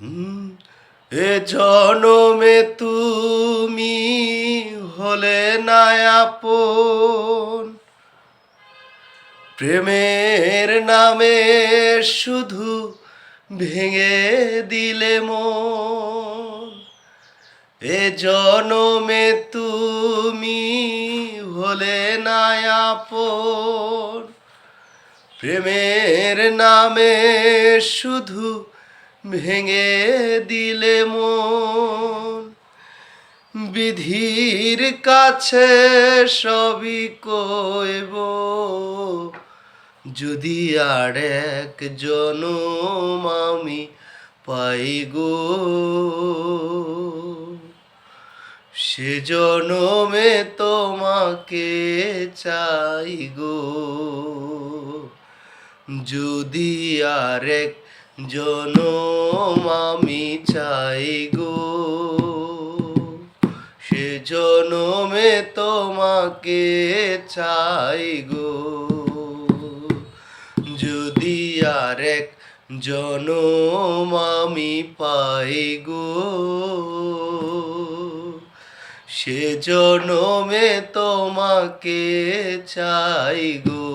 হুম, এ জনমে তুমি হলে না আপন, প্রেমের নামে শুধু ভেঙে দিলে মন। এ জনমে তুমি হলে না আপন, প্রেমের নামে শুধু ভেঙে দিলে মন। বিধির কাছে সবই কইব, যদি আর এক জনম আমি পাই গো, সে জনমে তোমাকে চাই গো। যদি আর এক জনম আমি চাই গো, সে জনমে তোমাকে চাই গো। যদি আর এক জনম আমি পাই গো, সে জনমে তোমাকে চাই গো।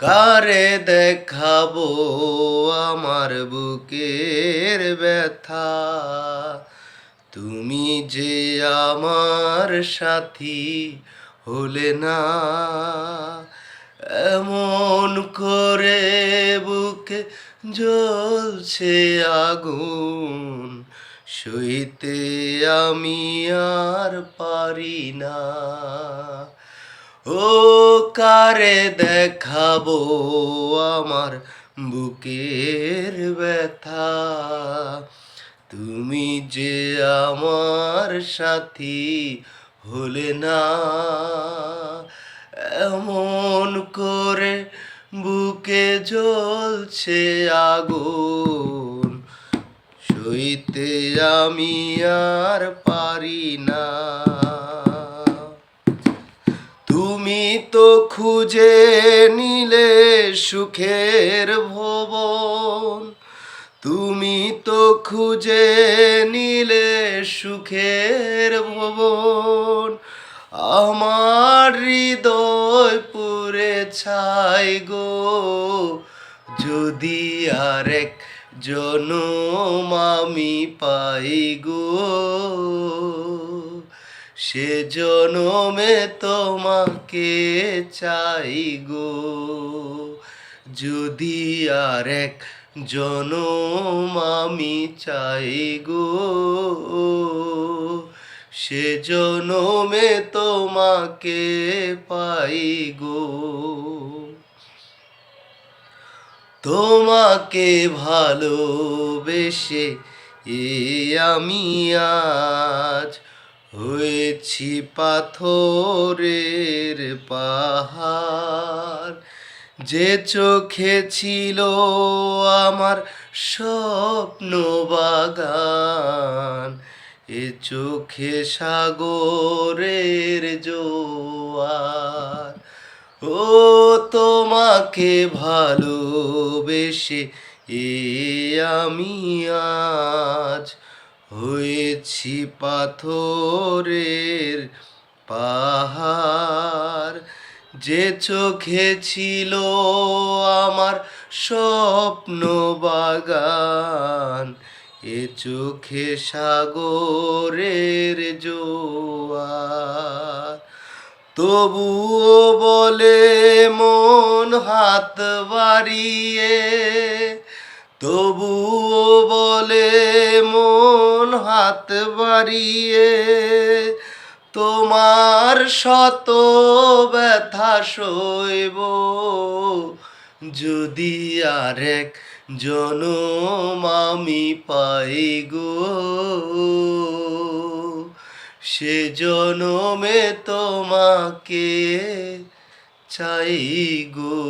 কারে দেখাবো আমার বুকের ব্যথা, তুমি যে আমার সাথী হলে না। এমন করে বুকে জ্বলছে আগুন, সইতে আমি আর পারি না। ও কারে দেখাবো আমার বুকের ব্যথা, তুমি যে আমার সাথী হলে না। এমন করে বুকে জ্বলছে আগুন, সইতে আমি আর পারি না। তুমি তো খুঁজে নিলে সুখের ভুবন, তুমি তো খুঁজে নিলে সুখের ভুবন। আমার হৃদয় পুড়ে ছাই গো, যদি আর এক জনম আমি পাই গো, সে জনমে তোমাকে চাই গো। যদি আর এক জনম আমি চাই গো, সে জনমে তোমাকে পাই গো। তোমাকে ভালোবেসে আমি আজ হয়েছি পাথরের পাহাড়। যে চোখে ছিল আমার স্বপ্ন বাগান, এ চোখে সাগরের জোয়ার। ও তোমাকে ভালোবেসে আমি আজ হয়েছি পাথরের পাহাড়। যে চোখে ছিল আমার স্বপ্ন বাগান, এ চোখে সাগরের জোয়ার। তবুও বলে মন হাত বাড়িয়ে, তবুও বলে মন হাত বাড়িয়ে, তোমার শত ব্যথা সইব, যদি আর এক জনম আমি পাই গো, সে জনমে তোমাকে চাই গো।